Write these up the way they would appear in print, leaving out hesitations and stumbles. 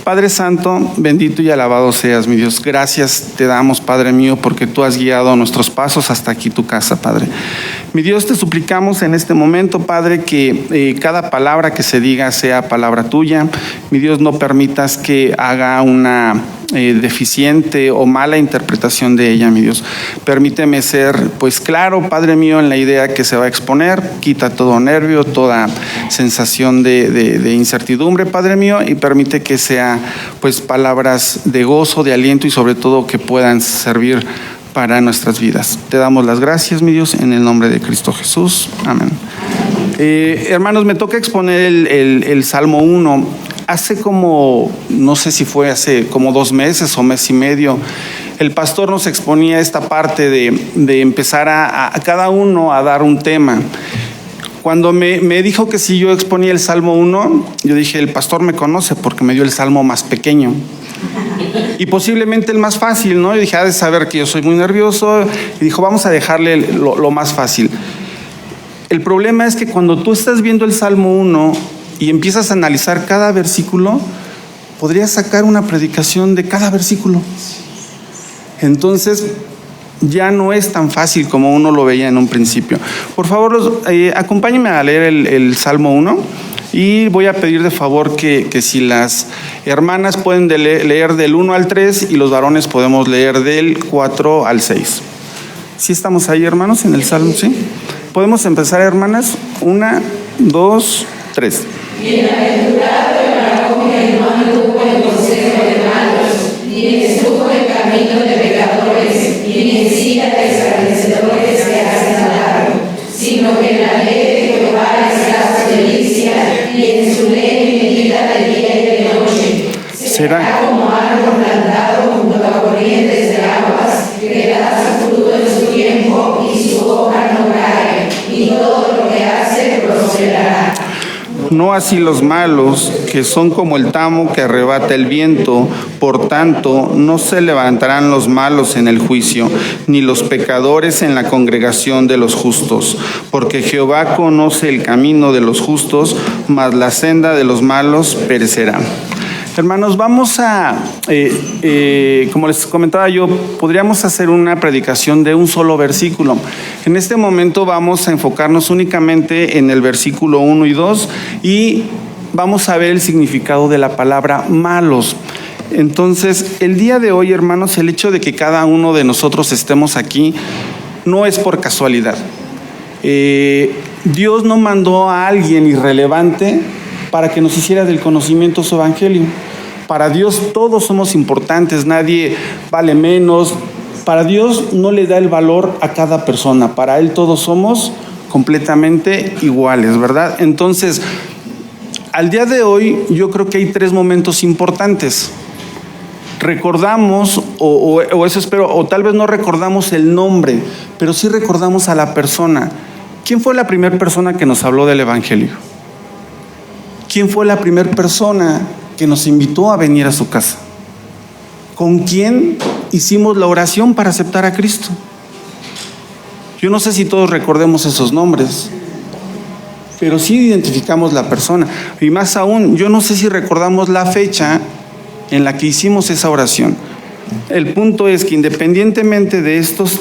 Padre Santo, bendito y alabado seas, mi Dios. Gracias te damos, Padre mío, porque tú has guiado nuestros pasos hasta aquí tu casa, Padre. Mi Dios, te suplicamos en este momento, Padre, que cada palabra que se diga sea palabra tuya. Mi Dios, no permitas que haga una deficiente o mala interpretación de ella, mi Dios. Permíteme ser, pues claro, Padre mío, en la idea que se va a exponer. Quita todo nervio, toda sensación de incertidumbre, Padre mío, y permite que sea, pues, palabras de gozo, de aliento y sobre todo que puedan servir para nuestras vidas. Te damos las gracias, mi Dios, en el nombre de Cristo Jesús. Amén. Hermanos, me toca exponer el Salmo 1. Hace como, no sé si fue hace como 2 meses o mes y medio, el pastor nos exponía esta parte de empezar a cada uno a dar un tema. Cuando me dijo que si yo exponía el Salmo 1, yo dije, el pastor me conoce porque me dio el Salmo más pequeño. Y posiblemente el más fácil, ¿no? Yo dije, ha de saber que yo soy muy nervioso. Y dijo, vamos a dejarle lo más fácil. El problema es que cuando tú estás viendo el Salmo 1 y empiezas a analizar cada versículo, podrías sacar una predicación de cada versículo. Entonces, ya no es tan fácil como uno lo veía en un principio. Por favor, acompáñenme a leer el Salmo 1 y voy a pedir de favor que si las hermanas pueden leer del 1 al 3 y los varones podemos leer del 4 al 6. ¿Sí estamos ahí, hermanos, en el Salmo? ¿Sí? ¿Podemos empezar, hermanas? 1, 2, 3. Bienaventurado el varón que no anduvo en consejo de malos, ni estuvo en camino de pecadores, ni en silla de escarnecedores que hacen daño, sino que en la ley de Jehová está su delicia, y en su ley medita de día y de noche. Será como árbol plantado junto a corrientes de aguas, que da su fruto en su tiempo, y su hoja no cae, y todo lo que hace prosperará. No así los malos, que son como el tamo que arrebata el viento. Por tanto, no se levantarán los malos en el juicio, ni los pecadores en la congregación de los justos. Porque Jehová conoce el camino de los justos, mas la senda de los malos perecerá. Hermanos, vamos a, como les comentaba yo, podríamos hacer una predicación de un solo versículo. En este momento vamos a enfocarnos únicamente en el versículo 1 y 2 y vamos a ver el significado de la palabra malos. Entonces, el día de hoy, hermanos, el hecho de que cada uno de nosotros estemos aquí no es por casualidad. Dios no mandó a alguien irrelevante para que nos hiciera del conocimiento su evangelio. Para Dios todos somos importantes, nadie vale menos. Para Dios no le da el valor a cada persona, para Él todos somos completamente iguales, ¿verdad? Entonces, al día de hoy yo creo que hay 3 momentos importantes. Recordamos, o eso espero, o tal vez no recordamos el nombre, pero sí recordamos a la persona. ¿Quién fue la primera persona que nos habló del evangelio? ¿Quién fue la primera persona que nos invitó a venir a su casa? ¿Con quién hicimos la oración para aceptar a Cristo? Yo no sé si todos recordemos esos nombres, pero sí identificamos la persona. Y más aún, yo no sé si recordamos la fecha en la que hicimos esa oración. El punto es que independientemente de estos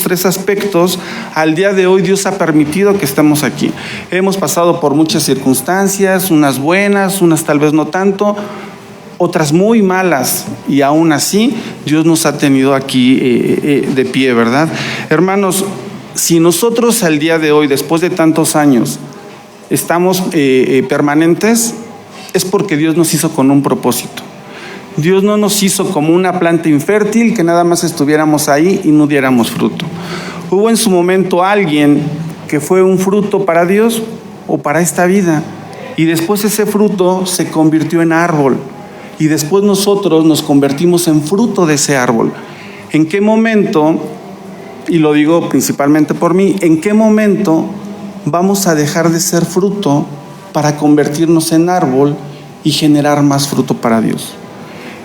3 aspectos, al día de hoy Dios ha permitido que estemos aquí. Hemos pasado por muchas circunstancias, unas buenas, unas tal vez no tanto, otras muy malas, y aún así Dios nos ha tenido aquí de pie, ¿verdad? Hermanos, si nosotros al día de hoy, después de tantos años, estamos permanentes, es porque Dios nos hizo con un propósito. Dios no nos hizo como una planta infértil que nada más estuviéramos ahí y no diéramos fruto. Hubo en su momento alguien que fue un fruto para Dios o para esta vida, y después ese fruto se convirtió en árbol, y después nosotros nos convertimos en fruto de ese árbol. ¿En qué momento, y lo digo principalmente por mí, en qué momento vamos a dejar de ser fruto para convertirnos en árbol y generar más fruto para Dios?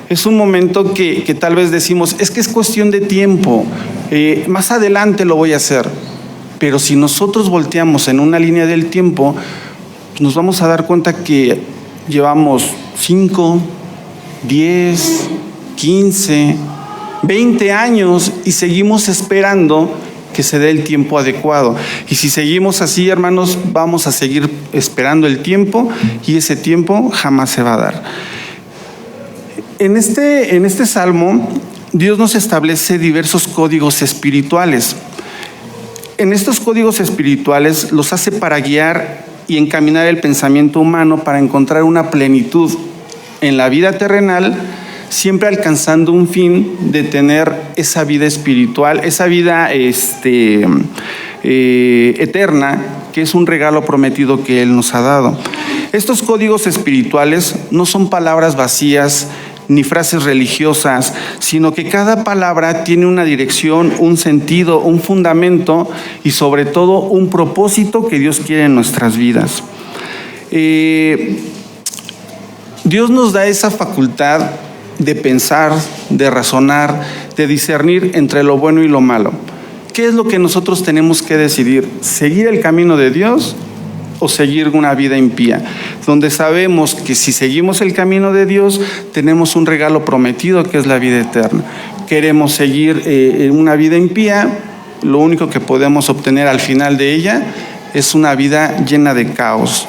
Es un momento que tal vez decimos, es que es cuestión de tiempo, más adelante lo voy a hacer. Pero si nosotros volteamos en una línea del tiempo, nos vamos a dar cuenta que llevamos 5, 10, 15, 20 años y seguimos esperando que se dé el tiempo adecuado. Y si seguimos así, hermanos, vamos a seguir esperando el tiempo y ese tiempo jamás se va a dar. En este salmo, Dios nos establece diversos códigos espirituales. En estos códigos espirituales los hace para guiar y encaminar el pensamiento humano para encontrar una plenitud en la vida terrenal, siempre alcanzando un fin de tener esa vida espiritual, esa vida eterna, que es un regalo prometido que Él nos ha dado. Estos códigos espirituales no son palabras vacías ni frases religiosas, sino que cada palabra tiene una dirección, un sentido, un fundamento y sobre todo un propósito que Dios quiere en nuestras vidas. Dios nos da esa facultad de pensar, de razonar, de discernir entre lo bueno y lo malo. ¿Qué es lo que nosotros tenemos que decidir? ¿Seguir el camino de Dios o seguir una vida impía? Donde sabemos que si seguimos el camino de Dios, tenemos un regalo prometido que es la vida eterna. Queremos seguir una vida impía, lo único que podemos obtener al final de ella es una vida llena de caos.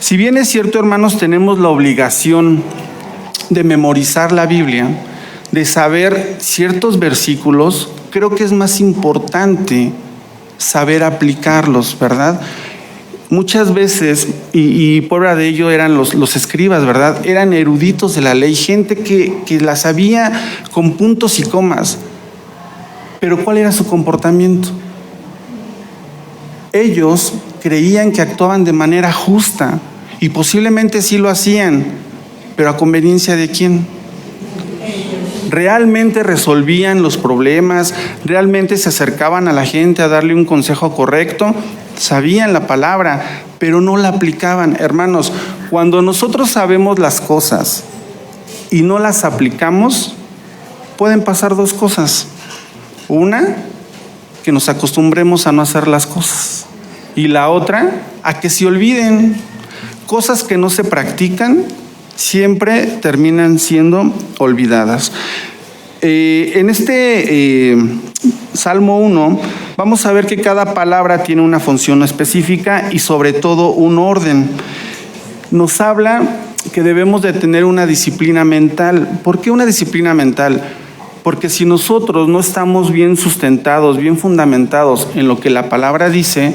Si bien es cierto, hermanos, tenemos la obligación de memorizar la Biblia, de saber ciertos versículos, creo que es más importante saber aplicarlos, ¿verdad? Muchas veces, y prueba de ello eran los escribas, ¿verdad? Eran eruditos de la ley, gente que la sabía con puntos y comas. Pero ¿cuál era su comportamiento? Ellos creían que actuaban de manera justa y posiblemente sí lo hacían, pero ¿a conveniencia de quién? ¿Realmente resolvían los problemas? ¿Realmente se acercaban a la gente a darle un consejo correcto? Sabían la palabra, pero no la aplicaban. Hermanos, cuando nosotros sabemos las cosas y no las aplicamos, pueden pasar dos cosas. Una, que nos acostumbremos a no hacer las cosas. Y la otra, a que se olviden. Cosas que no se practican siempre terminan siendo olvidadas. En este Salmo 1 vamos a ver que cada palabra tiene una función específica y sobre todo un orden. Nos habla que debemos de tener una disciplina mental. ¿Por qué una disciplina mental? Porque si nosotros no estamos bien sustentados, bien fundamentados en lo que la palabra dice,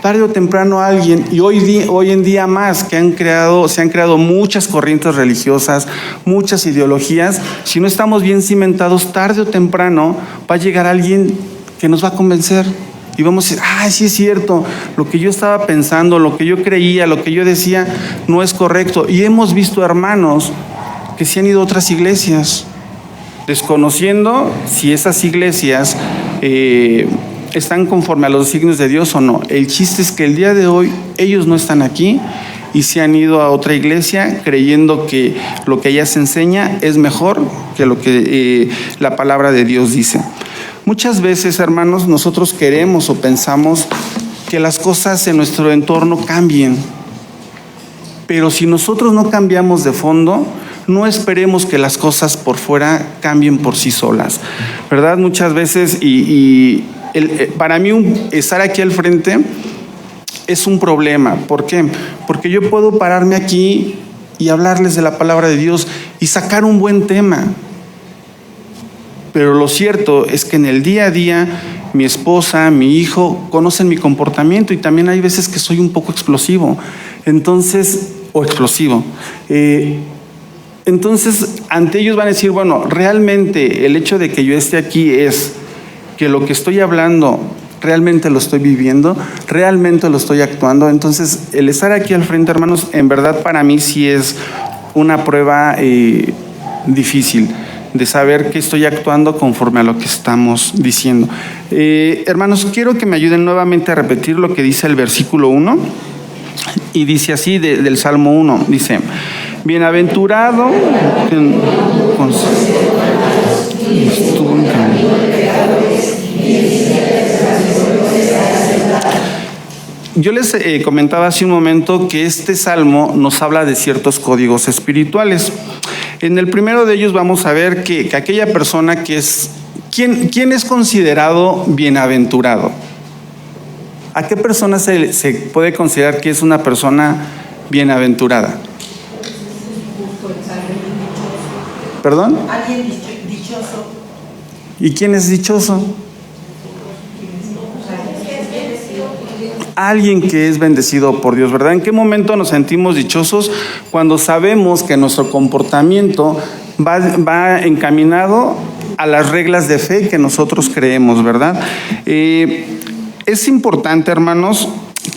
tarde o temprano alguien, y hoy en día más, que se han creado muchas corrientes religiosas, muchas ideologías, si no estamos bien cimentados, tarde o temprano va a llegar alguien que nos va a convencer y vamos a decir, sí es cierto, lo que yo estaba pensando, lo que yo creía, lo que yo decía no es correcto. Y hemos visto hermanos que se han ido a otras iglesias, desconociendo si esas iglesias están conforme a los designios de Dios o no. El chiste es que el día de hoy ellos no están aquí y se han ido a otra iglesia creyendo que lo que allá se enseña es mejor que lo que la palabra de Dios dice. Muchas veces, hermanos, nosotros queremos o pensamos que las cosas en nuestro entorno cambien, pero si nosotros no cambiamos de fondo, no esperemos que las cosas por fuera cambien por sí solas, ¿verdad? Muchas veces, para mí estar aquí al frente es un problema. ¿Por qué? Porque yo puedo pararme aquí y hablarles de la palabra de Dios y sacar un buen tema. Pero lo cierto es que en el día a día mi esposa, mi hijo conocen mi comportamiento y también hay veces que soy un poco explosivo. Entonces, ante ellos van a decir, bueno, realmente el hecho de que yo esté aquí es que lo que estoy hablando realmente lo estoy viviendo, realmente lo estoy actuando. Entonces, el estar aquí al frente, hermanos, en verdad para mí sí es una prueba difícil de saber que estoy actuando conforme a lo que estamos diciendo. Hermanos, quiero que me ayuden nuevamente a repetir lo que dice el versículo 1, y dice así del Salmo 1, dice, bienaventurado Yo les comentaba hace un momento que este salmo nos habla de ciertos códigos espirituales. En el primero de ellos vamos a ver que aquella persona que es... ¿Quién es considerado bienaventurado? ¿A qué persona se puede considerar que es una persona bienaventurada? ¿Perdón? Alguien dichoso. ¿Y quién es dichoso? Alguien que es bendecido por Dios, ¿verdad? ¿En qué momento nos sentimos dichosos? Cuando sabemos que nuestro comportamiento va encaminado a las reglas de fe que nosotros creemos, ¿verdad? Es importante, hermanos,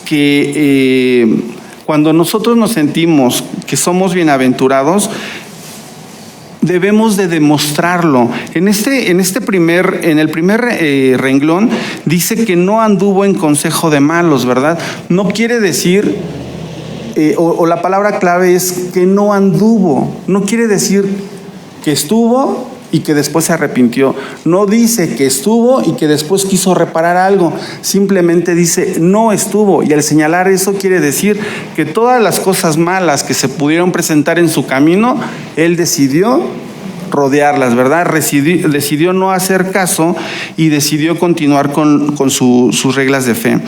que cuando nosotros nos sentimos que somos bienaventurados, debemos de demostrarlo. En el primer renglón dice que no anduvo en consejo de malos, ¿verdad? No quiere decir, o la palabra clave es que no anduvo. No quiere decir que estuvo y que después se arrepintió. No dice que estuvo y que después quiso reparar algo. Simplemente dice no estuvo. Y al señalar eso quiere decir que todas las cosas malas que se pudieron presentar en su camino, él decidió rodearlas, ¿verdad? Decidió no hacer caso y decidió continuar con sus reglas de fe.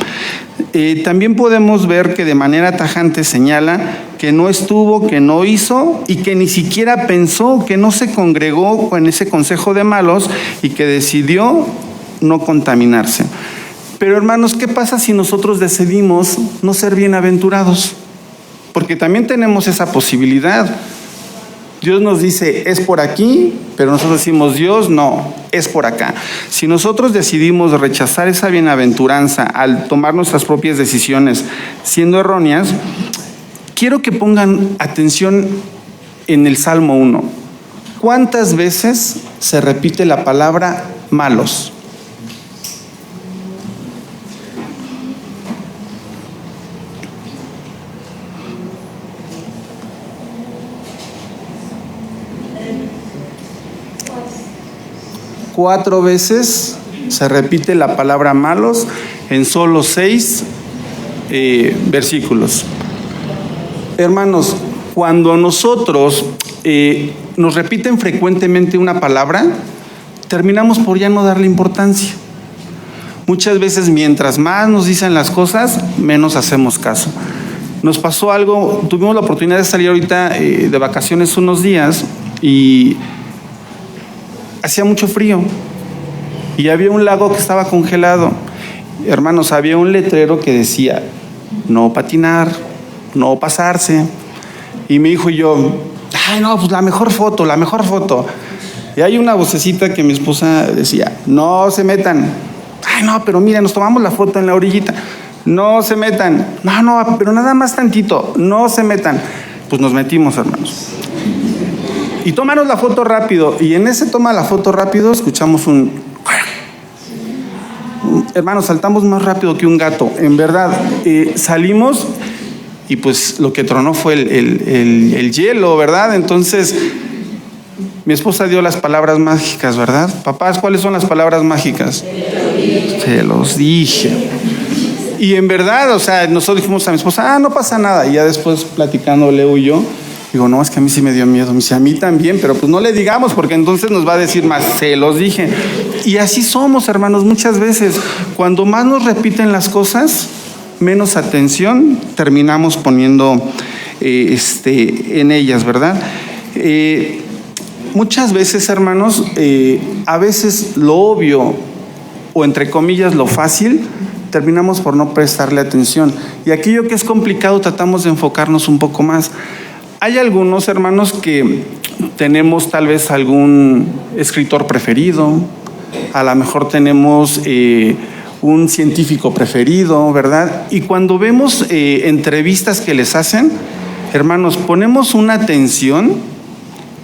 También podemos ver que de manera tajante señala que no estuvo, que no hizo y que ni siquiera pensó, que no se congregó en ese consejo de malos y que decidió no contaminarse. Pero hermanos, ¿qué pasa si nosotros decidimos no ser bienaventurados? Porque también tenemos esa posibilidad. Dios nos dice, es por aquí, pero nosotros decimos, Dios, no, es por acá. Si nosotros decidimos rechazar esa bienaventuranza al tomar nuestras propias decisiones siendo erróneas, quiero que pongan atención en el Salmo 1. ¿Cuántas veces se repite la palabra malos? Cuatro veces se repite la palabra malos en solo 6 versículos. Hermanos, cuando nosotros nos repiten frecuentemente una palabra, terminamos por ya no darle importancia. Muchas veces, mientras más nos dicen las cosas, menos hacemos caso. Nos pasó algo, tuvimos la oportunidad de salir ahorita de vacaciones unos días y hacía mucho frío y había un lago que estaba congelado. Hermanos, había un letrero que decía, no patinar, no pasarse. Y mi hijo y yo, ay no, pues la mejor foto. Y hay una vocecita que mi esposa decía, no se metan. Ay no, pero mira, nos tomamos la foto en la orillita. No se metan. No, pero nada más tantito, no se metan. Pues nos metimos, hermanos. Y tómanos la foto rápido. Y en ese toma la foto rápido escuchamos un... Hermanos, saltamos más rápido que un gato. En verdad, salimos y pues lo que tronó fue el hielo, ¿verdad? Entonces, mi esposa dio las palabras mágicas, ¿verdad? Papás, ¿cuáles son las palabras mágicas? Se los dije. Y en verdad, o sea, nosotros dijimos a mi esposa, no pasa nada. Y ya después platicando Leo y yo, digo, no, es que a mí sí me dio miedo. Me dice, a mí también, pero pues no le digamos porque entonces nos va a decir más, se los dije. Y así somos, hermanos, muchas veces. Cuando más nos repiten las cosas, menos atención terminamos poniendo en ellas, ¿verdad? Muchas veces, hermanos, a veces lo obvio o entre comillas lo fácil, terminamos por no prestarle atención. Y aquello que es complicado tratamos de enfocarnos un poco más. Hay algunos hermanos que tenemos tal vez algún escritor preferido, a lo mejor tenemos un científico preferido, ¿verdad? Y cuando vemos entrevistas que les hacen, hermanos, ponemos una atención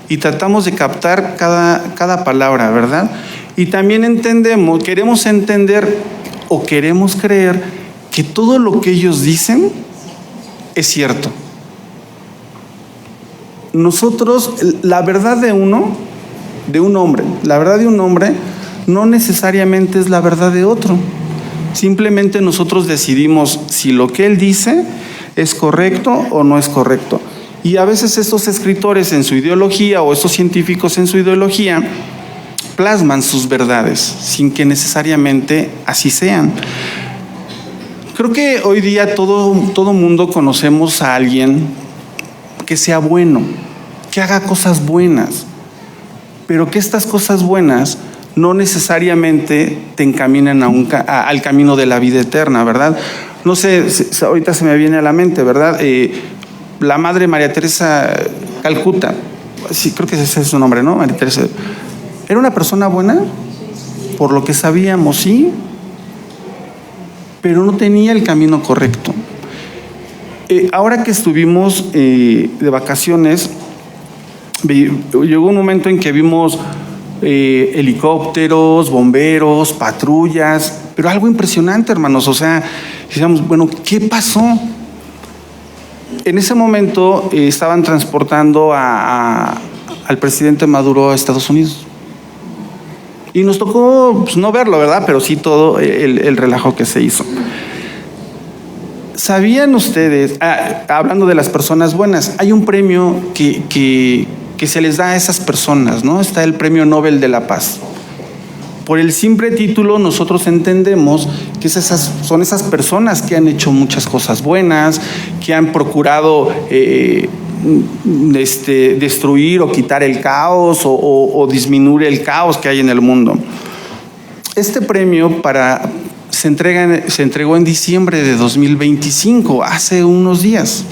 y tratamos de captar cada palabra, ¿verdad? Y también queremos entender o queremos creer que todo lo que ellos dicen es cierto. Nosotros, la verdad de un hombre, la verdad de un hombre no necesariamente es la verdad de otro. Simplemente nosotros decidimos si lo que él dice es correcto o no es correcto. Y a veces estos escritores en su ideología o estos científicos en su ideología plasman sus verdades sin que necesariamente así sean. Creo que hoy día todo mundo conocemos a alguien que sea bueno, que haga cosas buenas, pero que estas cosas buenas no necesariamente te encaminan al camino de la vida eterna, ¿verdad? No sé, ahorita se me viene a la mente, ¿verdad? La Madre María Teresa Calcuta, sí, creo que ese es su nombre, ¿no? María Teresa. ¿Era una persona buena? Por lo que sabíamos, sí, pero no tenía el camino correcto. Ahora que estuvimos de vacaciones, llegó un momento en que vimos helicópteros, bomberos, patrullas, pero algo impresionante, hermanos. O sea, decíamos, bueno, ¿qué pasó? En ese momento estaban transportando al presidente Maduro a Estados Unidos. Y nos tocó, pues, no verlo, ¿verdad? Pero sí todo el relajo que se hizo. ¿Sabían ustedes, hablando de las personas buenas, hay un premio que se les da a esas personas, ¿no? Está el Premio Nobel de la Paz. Por el simple título nosotros entendemos que son esas personas que han hecho muchas cosas buenas, que han procurado destruir o quitar el caos o disminuir el caos que hay en el mundo. Este premio se entregó en diciembre de 2025, hace unos días.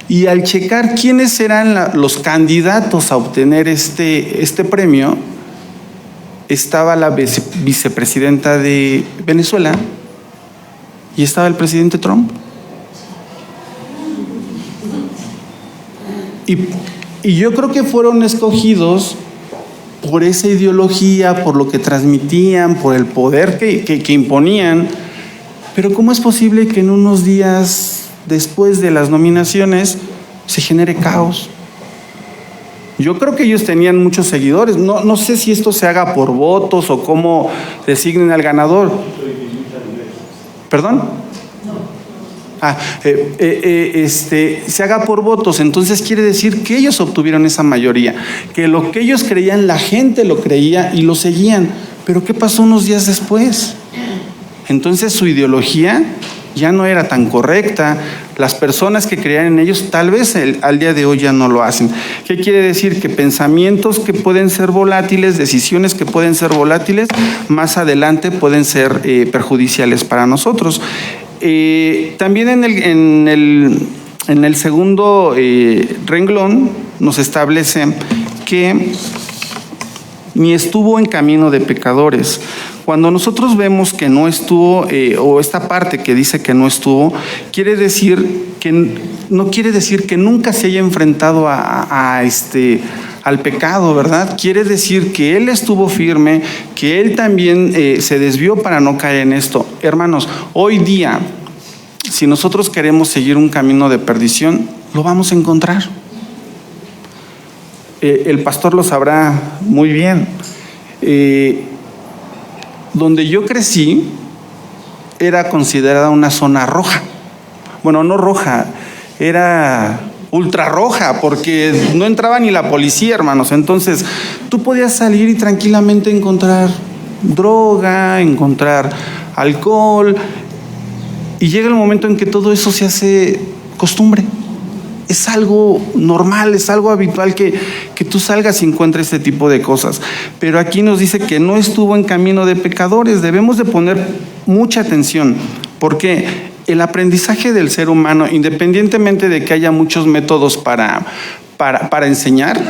Y al checar quiénes eran los candidatos a obtener este premio, estaba la vicepresidenta de Venezuela y estaba el presidente Trump. Y yo creo que fueron escogidos por esa ideología, por lo que transmitían, por el poder que imponían. Pero ¿cómo es posible que en unos días después de las nominaciones se genere caos? Yo creo que ellos tenían muchos seguidores. No sé si esto se haga por votos o cómo designen al ganador. ¿Perdón? Se haga por votos, entonces quiere decir que ellos obtuvieron esa mayoría, que lo que ellos creían, la gente lo creía y lo seguían. Pero ¿qué pasó unos días después? Entonces su ideología ya no era tan correcta. Las personas que creían en ellos tal vez al día de hoy ya no lo hacen. ¿Qué quiere decir? Que pensamientos que pueden ser volátiles, decisiones que pueden ser volátiles, más adelante pueden ser perjudiciales para nosotros. También en el segundo renglón nos establece que ni estuvo en camino de pecadores. Cuando nosotros vemos que no estuvo, o esta parte que dice que no estuvo, no quiere decir que nunca se haya enfrentado al pecado, ¿verdad? Quiere decir que él estuvo firme, que él también se desvió para no caer en esto. Hermanos, hoy día, si nosotros queremos seguir un camino de perdición, lo vamos a encontrar. El pastor lo sabrá muy bien. Donde yo crecí era considerada una zona roja. Bueno, no roja, era ultra roja, porque no entraba ni la policía, hermanos. Entonces, tú podías salir y tranquilamente encontrar droga, encontrar alcohol, y llega el momento en que todo eso se hace costumbre. Es algo normal, es algo habitual que tú salgas y encuentres este tipo de cosas. Pero aquí nos dice que no estuvo en camino de pecadores. Debemos de poner mucha atención, porque el aprendizaje del ser humano, independientemente de que haya muchos métodos para enseñar,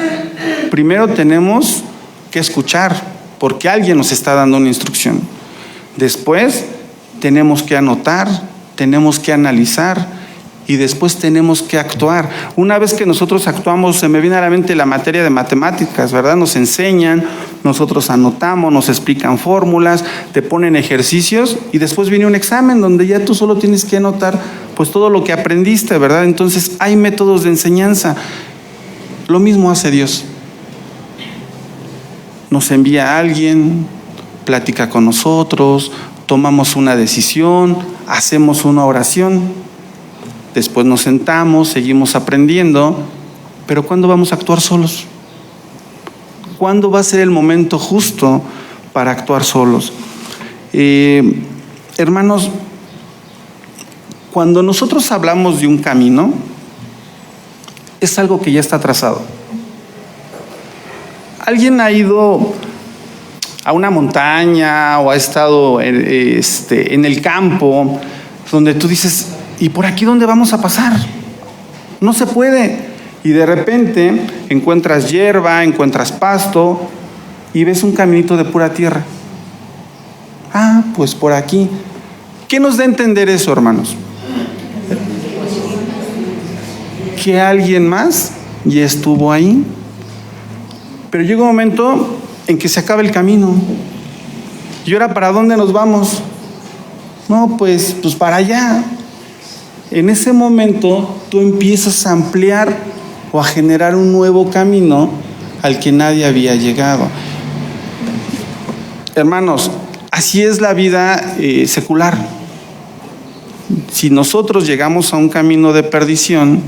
primero tenemos que escuchar, porque alguien nos está dando una instrucción. Después tenemos que anotar, tenemos que analizar, y después tenemos que actuar. Una vez que nosotros actuamos, se me viene a la mente la materia de matemáticas, ¿verdad? Nos enseñan, nosotros anotamos, nos explican fórmulas, te ponen ejercicios y después viene un examen donde ya tú solo tienes que anotar pues todo lo que aprendiste, ¿verdad? Entonces hay métodos de enseñanza. Lo mismo hace Dios. Nos envía a alguien, platica con nosotros, tomamos una decisión, hacemos una oración. después nos sentamos, seguimos aprendiendo, pero ¿cuándo vamos a actuar solos? ¿Cuándo va a ser el momento justo para actuar solos? Hermanos, cuando nosotros hablamos de un camino, es algo que ya está trazado. ¿Alguien ha ido a una montaña o ha estado en el campo donde tú dices, ¿y por aquí dónde vamos a pasar? No se puede. Y de repente encuentras hierba, encuentras pasto y ves un caminito de pura tierra. Ah, pues por aquí. ¿Qué nos da a entender eso, hermanos? Que alguien más ya estuvo ahí. Pero llega un momento en que se acaba el camino. ¿Y ahora para dónde nos vamos? No, pues para allá. En ese momento tú empiezas a ampliar o a generar un nuevo camino al que nadie había llegado. Hermanos, así es la vida secular. Si nosotros llegamos a un camino de perdición,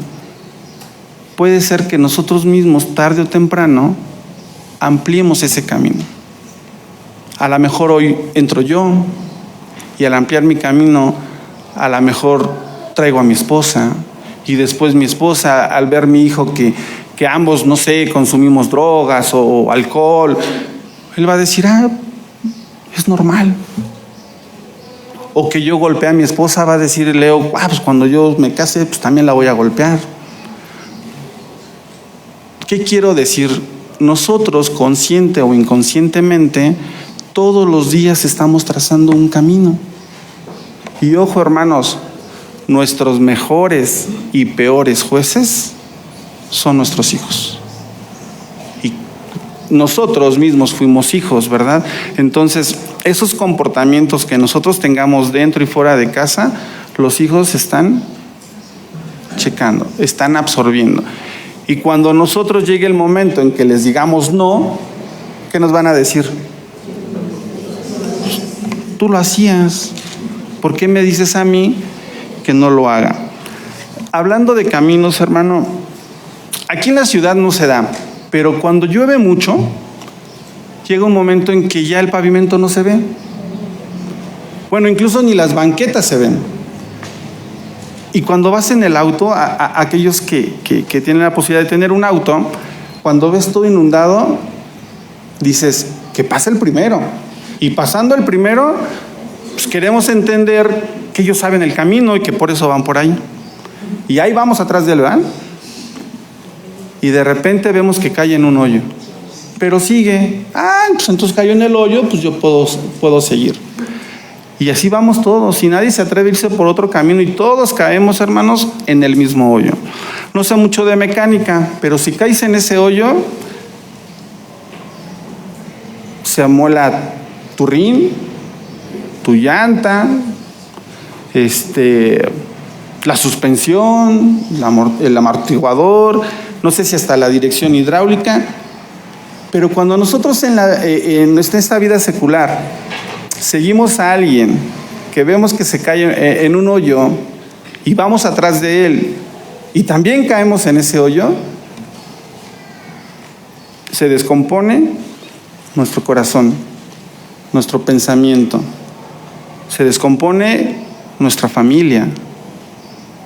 puede ser que nosotros mismos, tarde o temprano, ampliemos ese camino. A lo mejor hoy entro yo y al ampliar mi camino, a lo mejor traigo a mi esposa y después mi esposa, al ver mi hijo que ambos, no sé, consumimos drogas o alcohol, él va a decir, es normal. O que yo golpee a mi esposa, va a decir Leo, pues cuando yo me case, pues también la voy a golpear. ¿Qué quiero decir? Nosotros, consciente o inconscientemente, todos los días estamos trazando un camino. Y ojo, hermanos, nuestros mejores y peores jueces son nuestros hijos. Y nosotros mismos fuimos hijos, ¿verdad? Entonces, esos comportamientos que nosotros tengamos dentro y fuera de casa, los hijos están checando, están absorbiendo. Y cuando nosotros llegue el momento en que les digamos no, ¿qué nos van a decir? Tú lo hacías, ¿por qué me dices a mí que no lo haga? Hablando de caminos, hermano, aquí en la ciudad no se da, pero cuando llueve mucho, llega un momento en que ya el pavimento no se ve. Bueno, incluso ni las banquetas se ven. Y cuando vas en el auto, a aquellos que tienen la posibilidad de tener un auto, cuando ves todo inundado, dices, que pase el primero. Y pasando el primero, pues queremos entender que ellos saben el camino y que por eso van por ahí. Y ahí vamos atrás del van. Y de repente vemos que cae en un hoyo. Pero sigue. Pues entonces cayó en el hoyo, pues yo puedo seguir. Y así vamos todos, y nadie se atreve a irse por otro camino, y todos caemos, hermanos, en el mismo hoyo. No sé mucho de mecánica, pero si caes en ese hoyo, se amuela tu rin, tu llanta, la suspensión, el amortiguador, no sé si hasta la dirección hidráulica. Pero cuando nosotros en esta vida secular seguimos a alguien que vemos que se cae en un hoyo y vamos atrás de él y también caemos en ese hoyo, se descompone nuestro corazón, nuestro pensamiento, se descompone nuestra familia,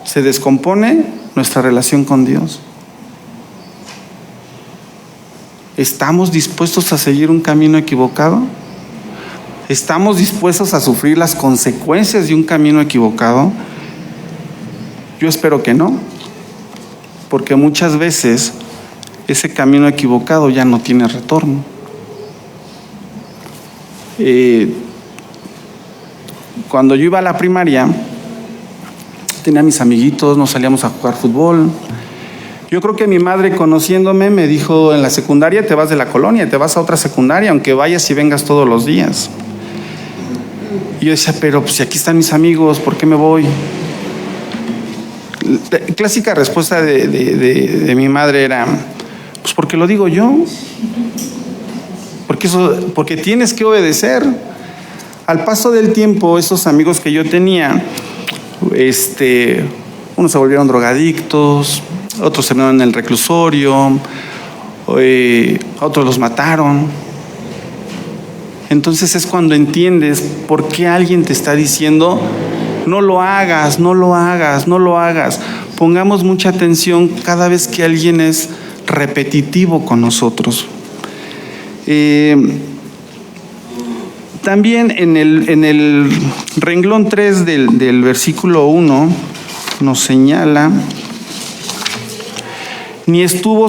se descompone nuestra relación con Dios. ¿Estamos dispuestos a seguir un camino equivocado? ¿Estamos dispuestos a sufrir las consecuencias de un camino equivocado? Yo espero que no, porque muchas veces ese camino equivocado ya no tiene retorno. Cuando yo iba a la primaria, tenía mis amiguitos, nos salíamos a jugar fútbol. Yo creo que mi madre, conociéndome, me dijo, en la secundaria te vas de la colonia, te vas a otra secundaria, aunque vayas y vengas todos los días. Y yo decía, pero pues si aquí están mis amigos, ¿por qué me voy? La clásica respuesta de mi madre era, pues porque lo digo yo, porque tienes que obedecer. Al paso del tiempo, esos amigos que yo tenía, Unos se volvieron drogadictos, otros se terminaron en el reclusorio, otros los mataron. Entonces es cuando entiendes por qué alguien te está diciendo: no lo hagas, no lo hagas, no lo hagas. Pongamos mucha atención cada vez que alguien es repetitivo con nosotros. También en el renglón 3 del versículo 1 nos señala: ni estuvo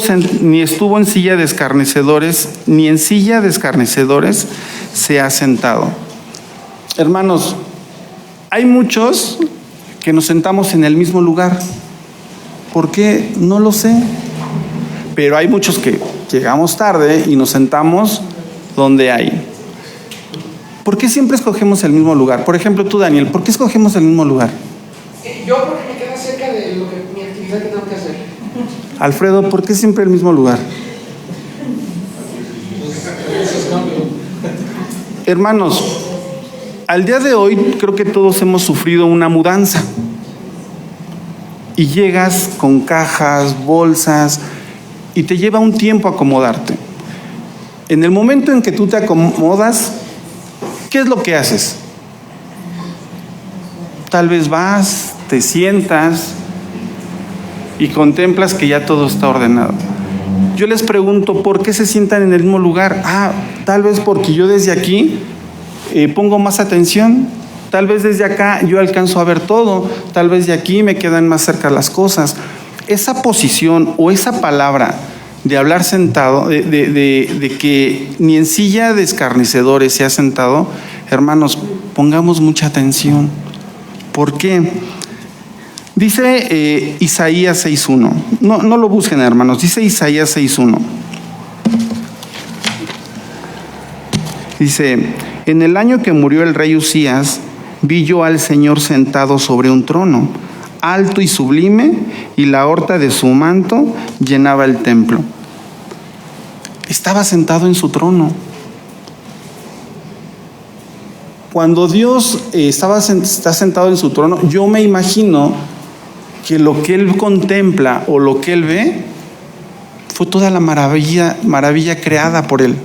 en silla de escarnecedores, ni en silla de escarnecedores se ha sentado. Hermanos, hay muchos que nos sentamos en el mismo lugar. ¿Por qué? No lo sé. Pero hay muchos que llegamos tarde y nos sentamos donde hay. ¿Por qué siempre escogemos el mismo lugar? Por ejemplo, tú, Daniel, ¿por qué escogemos el mismo lugar? Yo porque me queda cerca de mi actividad que tengo que hacer. Alfredo, ¿por qué siempre el mismo lugar? Hermanos, al día de hoy creo que todos hemos sufrido una mudanza. Y llegas con cajas, bolsas, y te lleva un tiempo acomodarte. En el momento en que tú te acomodas, ¿qué es lo que haces? Tal vez vas, te sientas y contemplas que ya todo está ordenado. Yo les pregunto, ¿por qué se sientan en el mismo lugar? Tal vez porque yo desde aquí pongo más atención. Tal vez desde acá yo alcanzo a ver todo. Tal vez de aquí me quedan más cerca las cosas. Esa posición o esa palabra de hablar sentado, de que ni en silla de escarnecedores se ha sentado, hermanos, pongamos mucha atención. ¿Por qué? Dice Isaías 6.1. No lo busquen, hermanos. Dice Isaías 6.1. Dice: en el año que murió el rey Uzías, vi yo al Señor sentado sobre un trono, alto y sublime, y la orla de su manto llenaba el templo. Estaba sentado en su trono. Cuando Dios está sentado en su trono, yo me imagino que lo que Él contempla o lo que Él ve fue toda la maravilla creada por Él.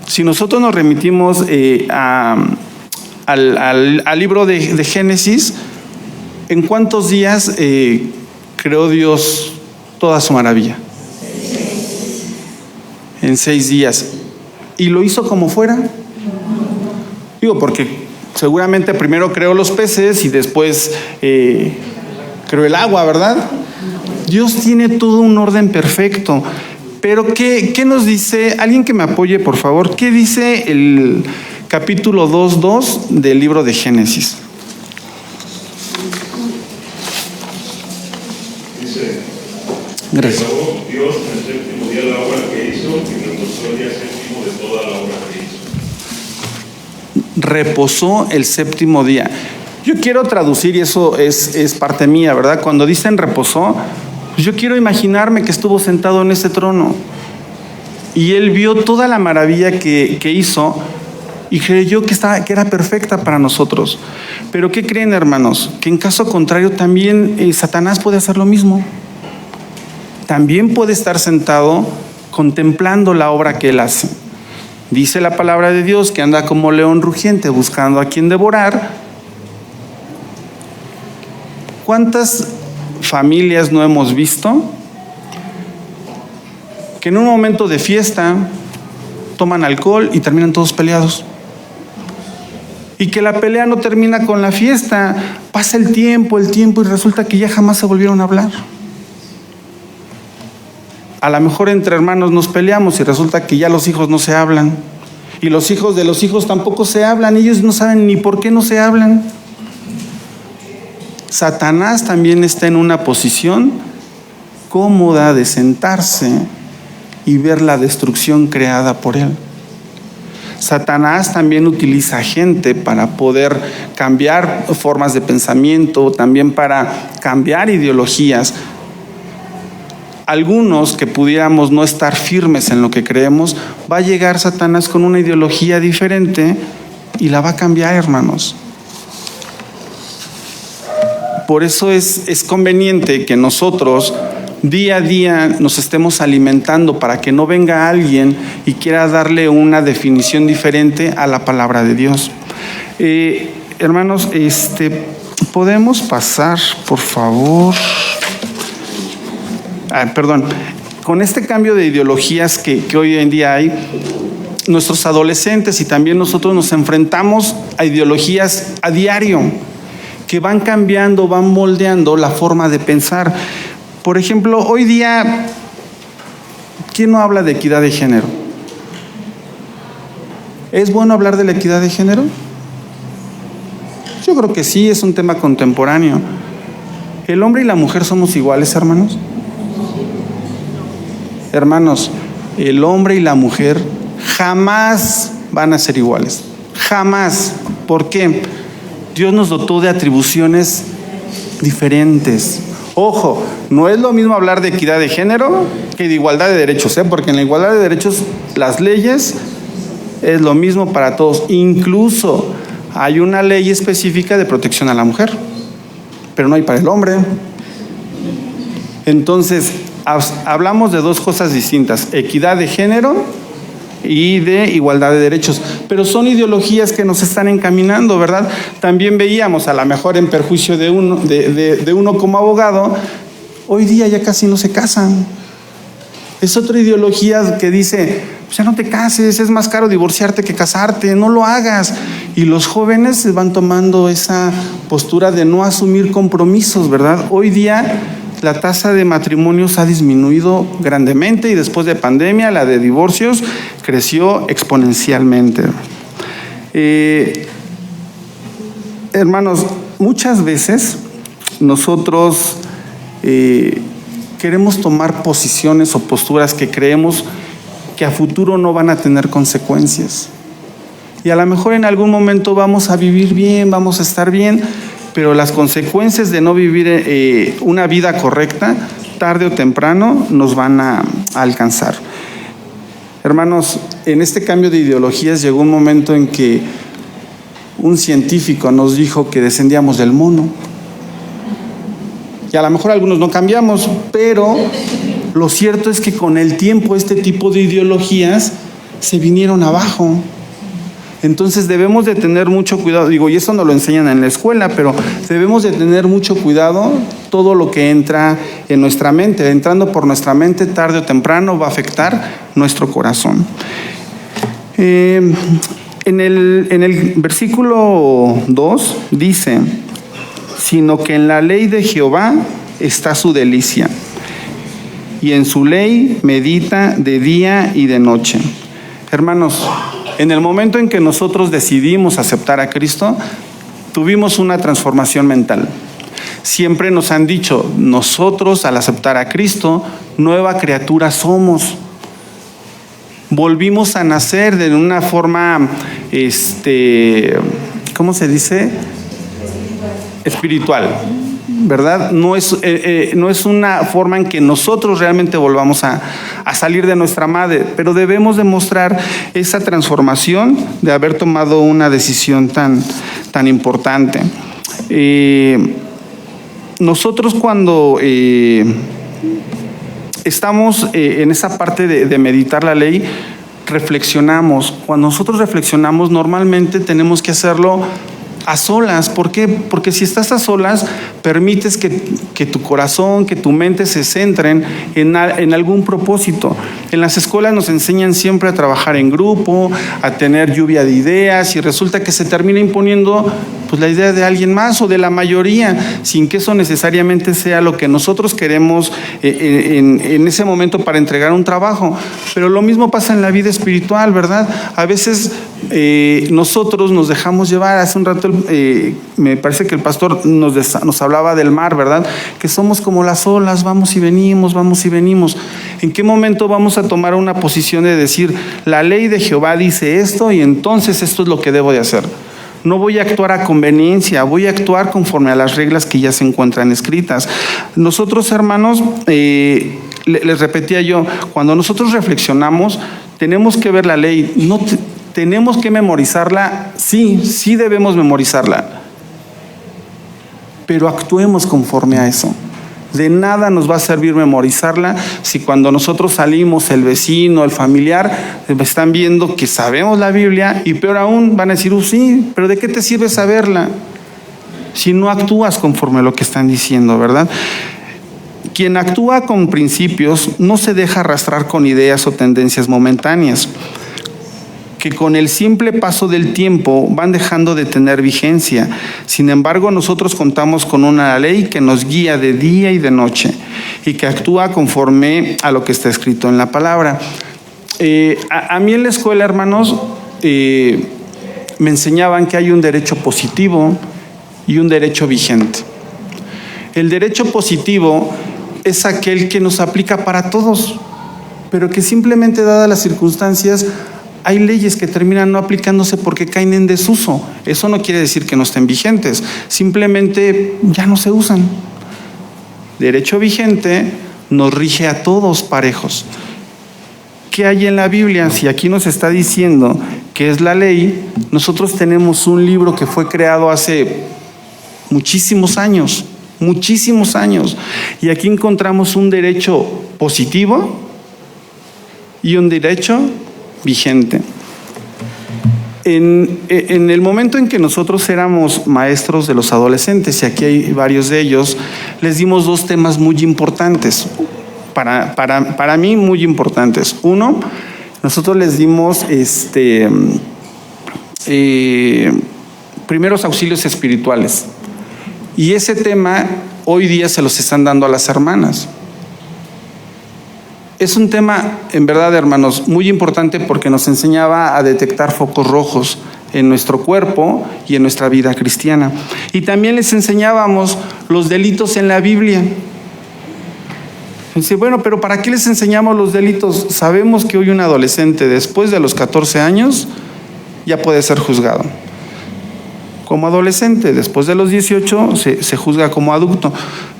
Si nosotros nos remitimos al libro de Génesis, ¿en cuántos días creó Dios toda su maravilla? En 6 días. ¿Y lo hizo como fuera? Digo, porque seguramente primero creó los peces y después creó el agua, ¿verdad? Dios tiene todo un orden perfecto. Pero ¿qué nos dice? Alguien que me apoye, por favor. ¿Qué dice el capítulo 2.2 del libro de Génesis? Dice: Gracias. acabó Dios en el séptimo día la obra que hizo y reposó el día séptimo de toda la obra que hizo. Reposó el séptimo día. Yo quiero traducir, y eso es parte mía, ¿verdad? Cuando dicen reposó, pues yo quiero imaginarme que estuvo sentado en ese trono y Él vio toda la maravilla que hizo y creyó que era perfecta para nosotros. Pero ¿qué creen, hermanos? Que en caso contrario también Satanás puede hacer lo mismo. También puede estar sentado contemplando la obra que Él hace. Dice la palabra de Dios que anda como león rugiente buscando a quien devorar. ¿Cuántas familias no hemos visto que en un momento de fiesta toman alcohol y terminan todos peleados? Y que la pelea no termina con la fiesta, pasa el tiempo y resulta que ya jamás se volvieron a hablar. A lo mejor entre hermanos nos peleamos y resulta que ya los hijos no se hablan. Y los hijos de los hijos tampoco se hablan, ellos no saben ni por qué no se hablan. Satanás también está en una posición cómoda de sentarse y ver la destrucción creada por él. Satanás también utiliza gente para poder cambiar formas de pensamiento, también para cambiar ideologías. Algunos que pudiéramos no estar firmes en lo que creemos, va a llegar Satanás con una ideología diferente y la va a cambiar, hermanos. Por eso es conveniente que nosotros día a día nos estemos alimentando para que no venga alguien y quiera darle una definición diferente a la palabra de Dios. Hermanos, ¿podemos pasar, por favor? Perdón. Con este cambio de ideologías que hoy en día hay, nuestros adolescentes y también nosotros nos enfrentamos a ideologías a diario que van cambiando, van moldeando la forma de pensar. Por ejemplo, hoy día, ¿quién no habla de equidad de género? ¿Es bueno hablar de la equidad de género? Yo creo que sí, es un tema contemporáneo. ¿El hombre y la mujer somos iguales, hermanos? Hermanos, el hombre y la mujer jamás van a ser iguales. Jamás. ¿Por qué? Dios nos dotó de atribuciones diferentes. Ojo, no es lo mismo hablar de equidad de género que de igualdad de derechos, porque en la igualdad de derechos las leyes es lo mismo para todos. Incluso hay una ley específica de protección a la mujer, pero no hay para el hombre. Entonces, hablamos de dos cosas distintas: equidad de género y de igualdad de derechos, pero son ideologías que nos están encaminando, ¿verdad? También veíamos, a lo mejor en perjuicio de uno como abogado, hoy día ya casi no se casan. Es otra ideología que dice, pues ya no te cases, es más caro divorciarte que casarte, no lo hagas. Y los jóvenes van tomando esa postura de no asumir compromisos, ¿verdad? Hoy día la tasa de matrimonios ha disminuido grandemente y después de pandemia la de divorcios creció exponencialmente. Hermanos, muchas veces nosotros queremos tomar posiciones o posturas que creemos que a futuro no van a tener consecuencias. Y a lo mejor en algún momento vamos a vivir bien, vamos a estar bien, pero las consecuencias de no vivir una vida correcta, tarde o temprano, nos van a alcanzar. Hermanos, en este cambio de ideologías llegó un momento en que un científico nos dijo que descendíamos del mono. Y a lo mejor algunos no cambiamos, pero lo cierto es que con el tiempo este tipo de ideologías se vinieron abajo. Entonces debemos de tener mucho cuidado, y eso no lo enseñan en la escuela, pero debemos de tener mucho cuidado todo lo que entra en nuestra mente. Entrando por nuestra mente, tarde o temprano va a afectar nuestro corazón. En el versículo 2 dice, sino que en la ley de Jehová está su delicia, y en su ley medita de día y de noche. Hermanos, en el momento en que nosotros decidimos aceptar a Cristo, tuvimos una transformación mental. Siempre nos han dicho, nosotros al aceptar a Cristo, nueva criatura somos. Volvimos a nacer de una forma, ¿cómo se dice? Espiritual, ¿verdad? No es una forma en que nosotros realmente volvamos a salir de nuestra madre, pero debemos demostrar esa transformación de haber tomado una decisión tan importante. Nosotros cuando estamos en esa parte de meditar la ley, reflexionamos. Cuando nosotros reflexionamos, normalmente tenemos que hacerlo a solas. ¿Por qué? Porque si estás a solas, permites que tu corazón, que tu mente se centren en algún propósito. En las escuelas nos enseñan siempre a trabajar en grupo, a tener lluvia de ideas, y resulta que se termina imponiendo pues la idea de alguien más o de la mayoría, sin que eso necesariamente sea lo que nosotros queremos en ese momento para entregar un trabajo. Pero lo mismo pasa en la vida espiritual, ¿verdad? A veces nosotros nos dejamos llevar. Hace un rato me parece que el pastor nos hablaba del mar, ¿verdad? Que somos como las olas, vamos y venimos, vamos y venimos. ¿En qué momento vamos a tomar una posición de decir, la ley de Jehová dice esto y entonces esto es lo que debo de hacer? No voy a actuar a conveniencia, voy a actuar conforme a las reglas que ya se encuentran escritas. Nosotros, hermanos, les repetía yo, cuando nosotros reflexionamos, tenemos que ver la ley, no tenemos que memorizarla. Sí debemos memorizarla, pero actuemos conforme a eso. De nada nos va a servir memorizarla si cuando nosotros salimos, el vecino, el familiar, están viendo que sabemos la Biblia y peor aún van a decir, sí, pero ¿de qué te sirve saberla si no actúas conforme a lo que están diciendo, verdad? Quien actúa con principios no se deja arrastrar con ideas o tendencias momentáneas, que con el simple paso del tiempo van dejando de tener vigencia. Sin embargo, nosotros contamos con una ley que nos guía de día y de noche y que actúa conforme a lo que está escrito en la palabra. A mí en la escuela, hermanos, me enseñaban que hay un derecho positivo y un derecho vigente. El derecho positivo es aquel que nos aplica para todos, pero que simplemente dadas las circunstancias, hay leyes que terminan no aplicándose porque caen en desuso. Eso no quiere decir que no estén vigentes, simplemente ya no se usan. Derecho vigente nos rige a todos parejos. ¿Qué hay en la Biblia? Si aquí nos está diciendo que es la ley, nosotros tenemos un libro que fue creado hace muchísimos años, y aquí encontramos un derecho positivo y un derecho vigente. En el momento en que nosotros éramos maestros de los adolescentes, y aquí hay varios de ellos, les dimos dos temas muy importantes, para mí muy importantes. Uno, nosotros les dimos primeros auxilios espirituales, y ese tema hoy día se los están dando a las hermanas. Es un tema, en verdad, hermanos, muy importante porque nos enseñaba a detectar focos rojos en nuestro cuerpo y en nuestra vida cristiana. Y también les enseñábamos los delitos en la Biblia. Dice, bueno, pero ¿para qué les enseñamos los delitos? Sabemos que hoy un adolescente después de los 14 años ya puede ser juzgado como adolescente, después de los 18 se juzga como adulto.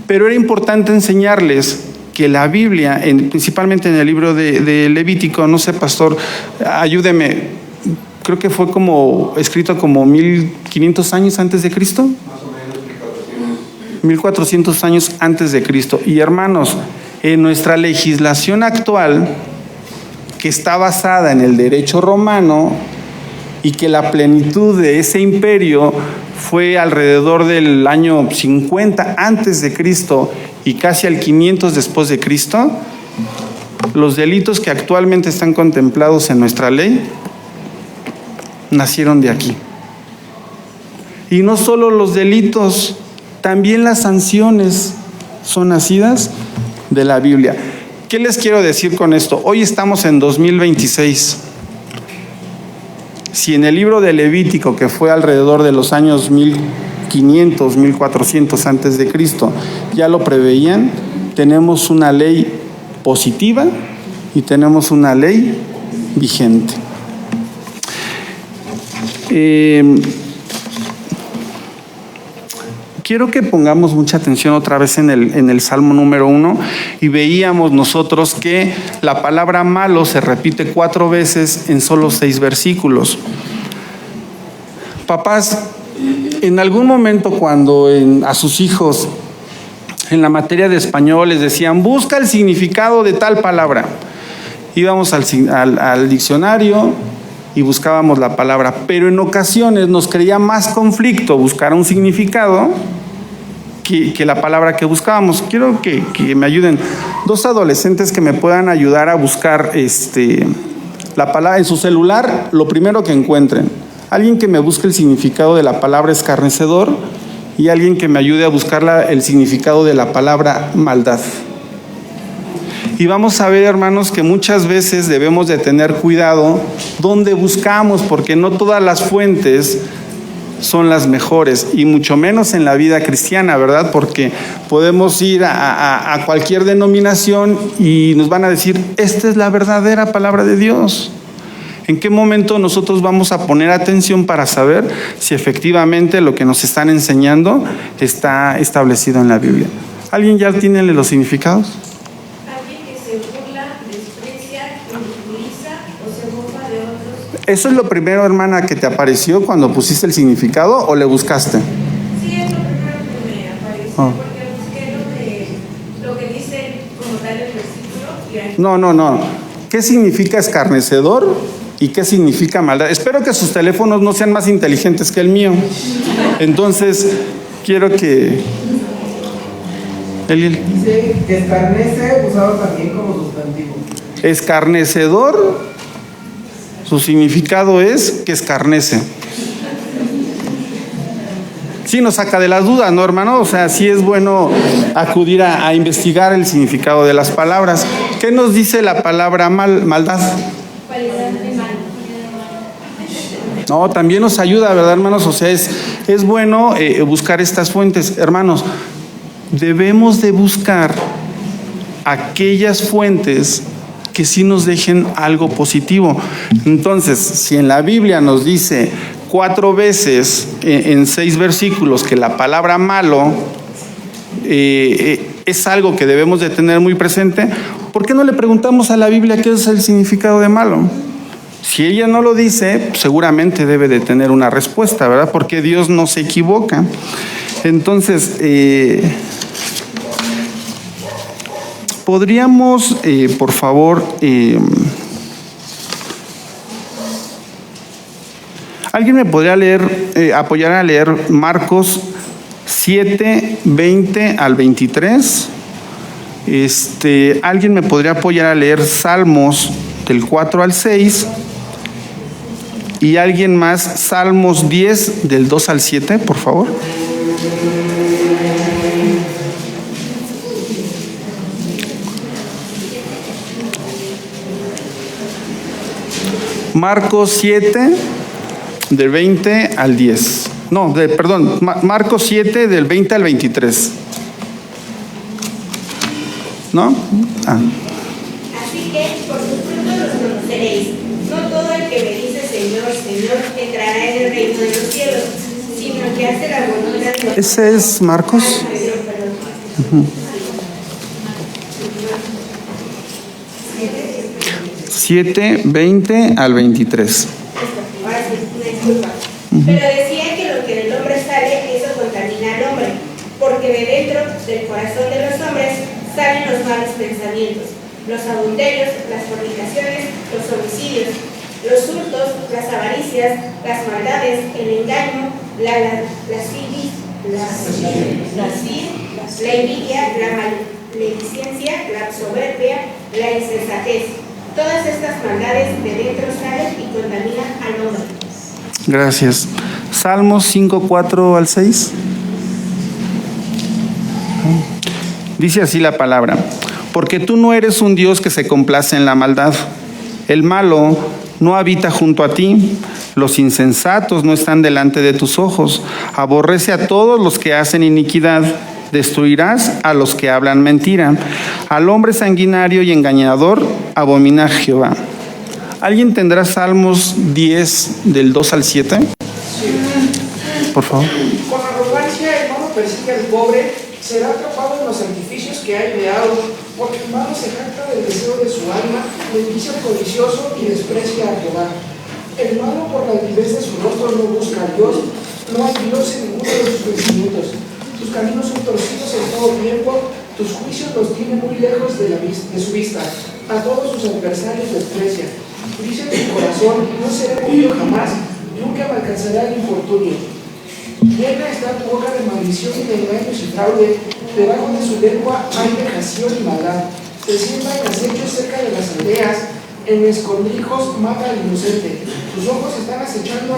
Pero era importante enseñarles que la Biblia, principalmente en el libro de Levítico, no sé, pastor, ayúdeme, creo que fue como escrito como 1500 años antes de Cristo. Más o menos 1400 años antes de Cristo. Y hermanos, en nuestra legislación actual, que está basada en el derecho romano, y que la plenitud de ese imperio fue alrededor del año 50 antes de Cristo y casi al 500 después de Cristo, los delitos que actualmente están contemplados en nuestra ley nacieron de aquí. Y no solo los delitos, también las sanciones son nacidas de la Biblia. ¿Qué les quiero decir con esto? Hoy estamos en 2026. Si en el libro de Levítico, que fue alrededor de los años 1500, 1400 antes de Cristo, ya lo preveían, tenemos una ley positiva y tenemos una ley vigente. Quiero que pongamos mucha atención otra vez en el Salmo número 1, y veíamos nosotros que la palabra malo se repite 4 veces en solo 6 versículos. Papás, en algún momento cuando a sus hijos en la materia de español les decían, busca el significado de tal palabra, íbamos al diccionario y buscábamos la palabra, pero en ocasiones nos creía más conflicto buscar un significado que la palabra que buscábamos. Quiero que me ayuden 2 adolescentes que me puedan ayudar a buscar la palabra en su celular, lo primero que encuentren. Alguien que me busque el significado de la palabra escarnecedor y alguien que me ayude a buscar el significado de la palabra maldad. Y vamos a ver, hermanos, que muchas veces debemos de tener cuidado donde buscamos, porque no todas las fuentes son las mejores, y mucho menos en la vida cristiana, ¿verdad? Porque podemos ir a cualquier denominación y nos van a decir, esta es la verdadera palabra de Dios. ¿En qué momento nosotros vamos a poner atención para saber si efectivamente lo que nos están enseñando está establecido en la Biblia? ¿Alguien ya tiene los significados? ¿Eso es lo primero, hermana, que te apareció cuando pusiste el significado o le buscaste? Sí, es lo primero que me Oh. Porque busqué lo que dice como tal el versículo. Y aquí No. ¿Qué significa escarnecedor y qué significa maldad? Espero que sus teléfonos no sean más inteligentes que el mío. Entonces, quiero que... Eliel. Dice que escarnece usado también como sustantivo. Escarnecedor, su significado es que escarnece. Sí nos saca de las dudas, ¿no, hermano? O sea, sí es bueno acudir a investigar el significado de las palabras. ¿Qué nos dice la palabra maldad? cualidad de mal. No, también nos ayuda, ¿verdad, hermanos? O sea, es bueno buscar estas fuentes. Hermanos, debemos de buscar aquellas fuentes que sí nos dejen algo positivo. Entonces, si en la Biblia nos dice 4 veces en 6 versículos que la palabra malo es algo que debemos de tener muy presente, ¿por qué no le preguntamos a la Biblia qué es el significado de malo? Si ella no lo dice, seguramente debe de tener una respuesta, ¿verdad? Porque Dios no se equivoca. Entonces, podríamos, por favor, ¿alguien me podría apoyar a leer Marcos 7, 20 al 23? ¿Alguien me podría apoyar a leer Salmos del 4 al 6? ¿Y alguien más Salmos 10 del 2 al 7, por favor? Marcos 7 del 20 al 10. No, perdón, Marcos 7 del 20 al 23. ¿No? Ah. Así que por sus frutos los conoceréis. No todo el que me dice Señor, Señor, entrará en el reino de los cielos, sino que hace la voluntad de Dios. ¿Ese es Marcos? Perdón. 7, 20 al 23. Ahora sí, una disculpa. Pero decía que lo que del hombre sale, eso contamina al hombre, porque de dentro del corazón de los hombres salen los malos pensamientos, los adulterios, las fornicaciones, los homicidios, los hurtos, las avaricias, las maldades, el engaño, la envidia, la maledicencia, la soberbia, la insensatez. Todas estas maldades de dentro salen y contaminan al hombre. Gracias. Salmos 5, 4 al 6. Dice así la palabra: porque tú no eres un Dios que se complace en la maldad. El malo no habita junto a ti. Los insensatos no están delante de tus ojos. Aborrece a todos los que hacen iniquidad. Destruirás a los que hablan mentira. Al hombre sanguinario y engañador abomina Jehová. ¿Alguien tendrá Salmos 10 del 2 al 7? Por favor. Con arrogancia el malo persigue al pobre, será atrapado en los artificios que ha ideado, porque el malo se jacta del deseo de su alma, bendice al codicioso y desprecia a Jehová. El malo por la altivez de su rostro no busca a Dios, no hay Dios en ninguno de sus pensamientos. Tus caminos son torcidos en todo tiempo, tus juicios los tiene muy lejos de su vista. A todos sus adversarios desprecia. Dice en tu corazón, no seré movido jamás, nunca me alcanzará el infortunio. Llena está tu boca de maldición y de engaños y fraude, debajo de su lengua hay vejación y maldad. Se sienta en acechos cerca de las aldeas, en escondrijos mata al inocente. Tus ojos están acechando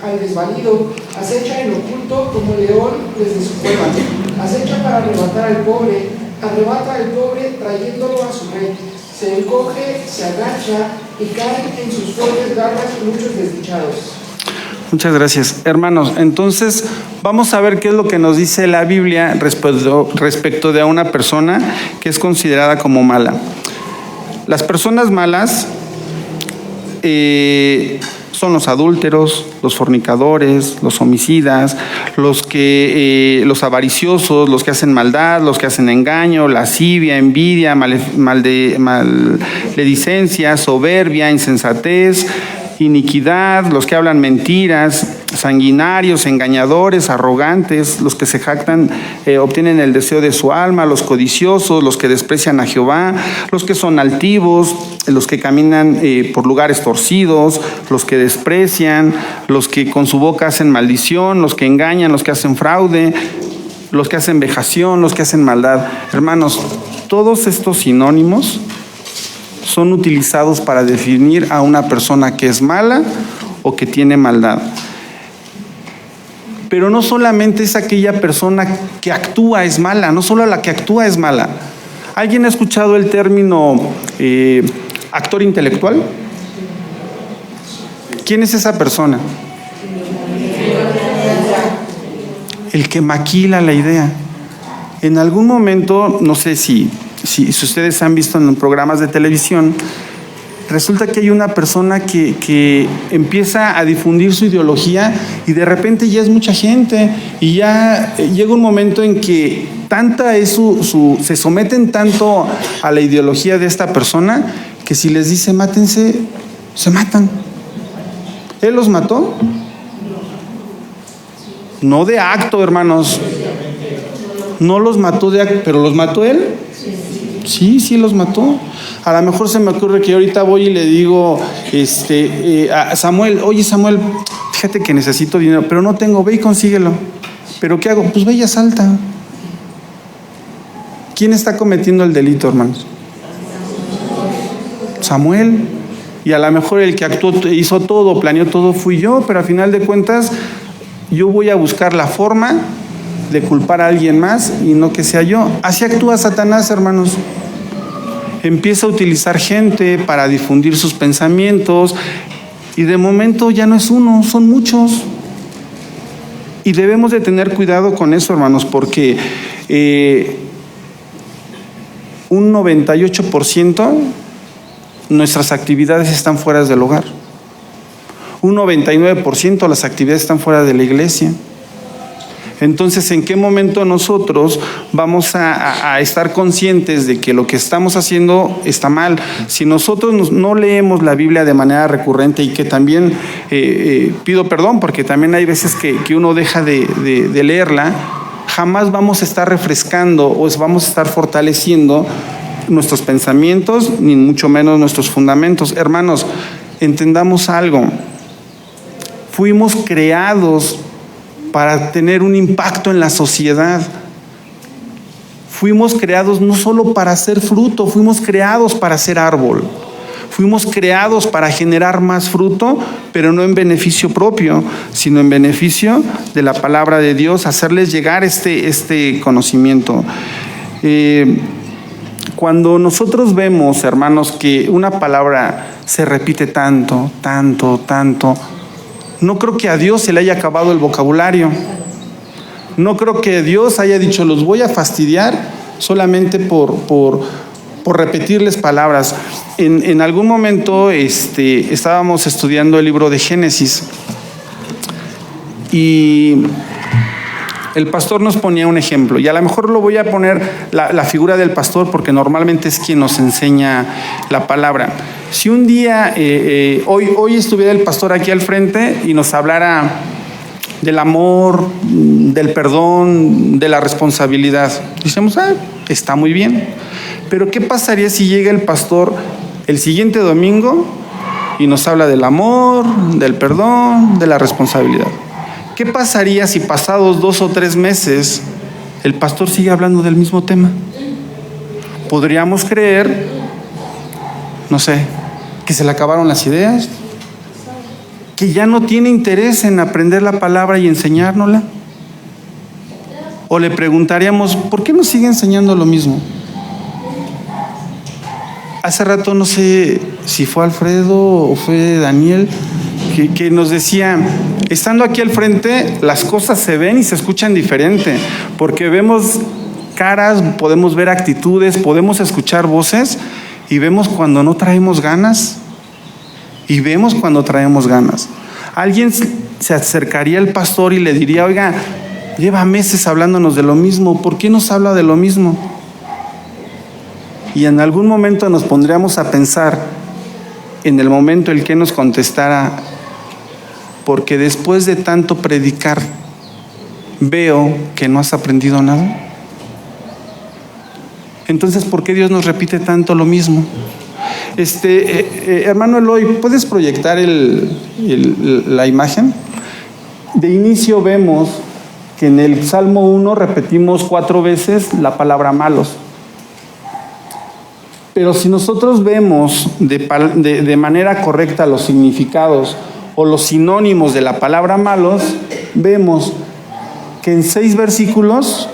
al desvalido, acecha en oculto como león desde su cueva. Acecha para arrebatar al pobre, arrebata al pobre trayéndolo a su rey. Se encoge, se agacha y caen en sus fuertes garras muchos desdichados. Muchas gracias. Hermanos, entonces vamos a ver qué es lo que nos dice la Biblia respecto de a una persona que es considerada como mala. Las personas malas son los adúlteros, los fornicadores, los homicidas, los avariciosos, los que hacen maldad, los que hacen engaño, lascivia, envidia, maledicencia, soberbia, insensatez, iniquidad, los que hablan mentiras, sanguinarios, engañadores, arrogantes, los que se jactan, obtienen el deseo de su alma, los codiciosos, los que desprecian a Jehová, los que son altivos, los que caminan por lugares torcidos, los que desprecian, los que con su boca hacen maldición, los que engañan, los que hacen fraude, los que hacen vejación, los que hacen maldad. Hermanos, todos estos sinónimos son utilizados para definir a una persona que es mala o que tiene maldad. Pero no solamente es aquella persona que actúa es mala, no solo la que actúa es mala. ¿Alguien ha escuchado el término actor intelectual? ¿Quién es esa persona? El que maquila la idea. En algún momento, no sé si ustedes han visto en programas de televisión, resulta que hay una persona que empieza a difundir su ideología y de repente ya es mucha gente y ya llega un momento en que tanta es se someten tanto a la ideología de esta persona que si les dice mátense, se matan. ¿Él los mató? No de acto, hermanos. No los mató de acto, pero ¿los mató él? Sí los mató. A lo mejor se me ocurre que ahorita voy y le digo a Samuel, oye Samuel, fíjate que necesito dinero, pero no tengo, ve y consíguelo. ¿Pero qué hago? Pues ve y asalta. ¿Quién está cometiendo el delito, hermanos? Samuel. Y a lo mejor el que actuó, hizo todo, planeó todo, fui yo, pero a final de cuentas yo voy a buscar la forma de culpar a alguien más y no que sea yo. Así actúa Satanás, hermanos. Empieza a utilizar gente para difundir sus pensamientos y de momento ya no es uno, son muchos. Y debemos de tener cuidado con eso, hermanos, porque un 98% nuestras actividades están fuera del hogar. Un 99% las actividades están fuera de la iglesia. Entonces, ¿en qué momento nosotros vamos a estar conscientes de que lo que estamos haciendo está mal? Si nosotros no leemos la Biblia de manera recurrente y que también pido perdón porque también hay veces que uno deja de leerla, jamás vamos a estar refrescando o vamos a estar fortaleciendo nuestros pensamientos, ni mucho menos nuestros fundamentos. Hermanos, entendamos algo. Fuimos creados para tener un impacto en la sociedad. Fuimos creados no solo para hacer fruto, fuimos creados para ser árbol. Fuimos creados para generar más fruto, pero no en beneficio propio, sino en beneficio de la palabra de Dios, hacerles llegar este conocimiento. Cuando nosotros vemos, hermanos, que una palabra se repite tanto, no creo que a Dios se le haya acabado el vocabulario. No creo que Dios haya dicho, los voy a fastidiar solamente por repetirles palabras. En algún momento estábamos estudiando el libro de Génesis y el pastor nos ponía un ejemplo, y a lo mejor lo voy a poner la figura del pastor porque normalmente es quien nos enseña la palabra. Si un día, hoy estuviera el pastor aquí al frente y nos hablara del amor, del perdón, de la responsabilidad, decimos, está muy bien, pero ¿qué pasaría si llega el pastor el siguiente domingo y nos habla del amor, del perdón, de la responsabilidad? ¿Qué pasaría si pasados 2 o 3 meses el pastor sigue hablando del mismo tema? Podríamos creer, no sé, que se le acabaron las ideas, que ya no tiene interés en aprender la palabra y enseñárnosla. O le preguntaríamos, ¿por qué nos sigue enseñando lo mismo? Hace rato, no sé si fue Alfredo o fue Daniel, que nos decía, estando aquí al frente, las cosas se ven y se escuchan diferente, porque vemos caras, podemos ver actitudes, podemos escuchar voces y vemos cuando no traemos ganas y vemos cuando traemos ganas. Alguien se acercaría al pastor y le diría, oiga, lleva meses hablándonos de lo mismo, ¿por qué nos habla de lo mismo? Y en algún momento nos pondríamos a pensar, en el momento en que nos contestara, porque después de tanto predicar, veo que no has aprendido nada. Entonces, ¿por qué Dios nos repite tanto lo mismo? Hermano Eloy, ¿puedes proyectar la imagen? De inicio vemos que en el Salmo 1 repetimos 4 veces la palabra malos. Pero si nosotros vemos de manera correcta los significados o los sinónimos de la palabra malos, vemos que en 6 versículos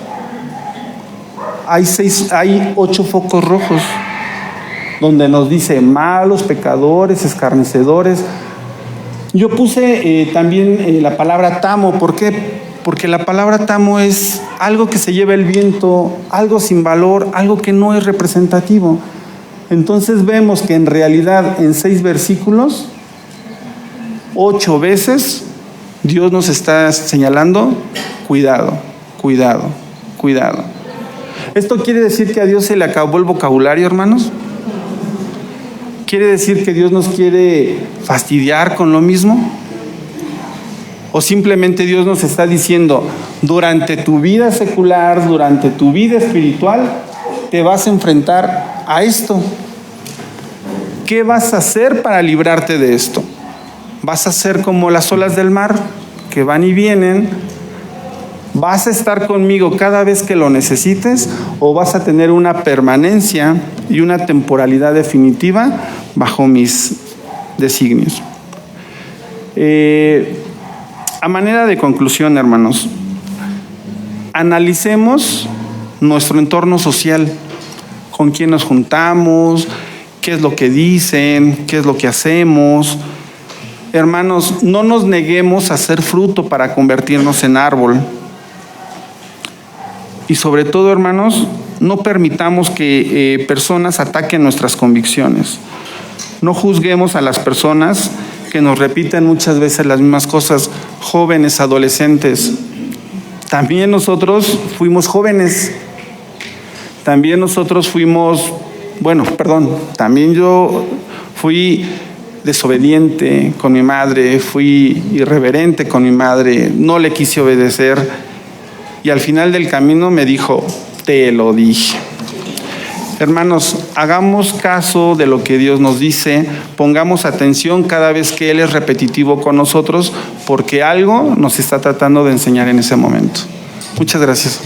hay 8 focos rojos, donde nos dice malos, pecadores, escarnecedores. Yo puse también la palabra tamo. ¿Por qué? Porque la palabra tamo es algo que se lleva el viento, algo sin valor, algo que no es representativo. Entonces vemos que en realidad en 6 versículos, 8 veces, Dios nos está señalando, cuidado, cuidado, cuidado. ¿Esto quiere decir que a Dios se le acabó el vocabulario, hermanos? ¿Quiere decir que Dios nos quiere fastidiar con lo mismo? ¿O simplemente Dios nos está diciendo, durante tu vida secular, durante tu vida espiritual, te vas a enfrentar a esto? ¿Qué vas a hacer para librarte de esto? ¿Vas a ser como las olas del mar, que van y vienen? ¿Vas a estar conmigo cada vez que lo necesites? ¿O vas a tener una permanencia y una temporalidad definitiva bajo mis designios? A manera de conclusión, hermanos, analicemos nuestro entorno social, con quién nos juntamos, qué es lo que dicen, qué es lo que hacemos. Hermanos, no nos neguemos a hacer fruto para convertirnos en árbol. Y sobre todo, hermanos, no permitamos que personas ataquen nuestras convicciones. No juzguemos a las personas que nos repiten muchas veces las mismas cosas. Jóvenes, adolescentes, también nosotros fuimos jóvenes. También nosotros fuimos, también yo fui desobediente con mi madre, fui irreverente con mi madre, no le quise obedecer y al final del camino me dijo, te lo dije. Hermanos, hagamos caso de lo que Dios nos dice, pongamos atención cada vez que Él es repetitivo con nosotros, porque algo nos está tratando de enseñar en ese momento. Muchas gracias.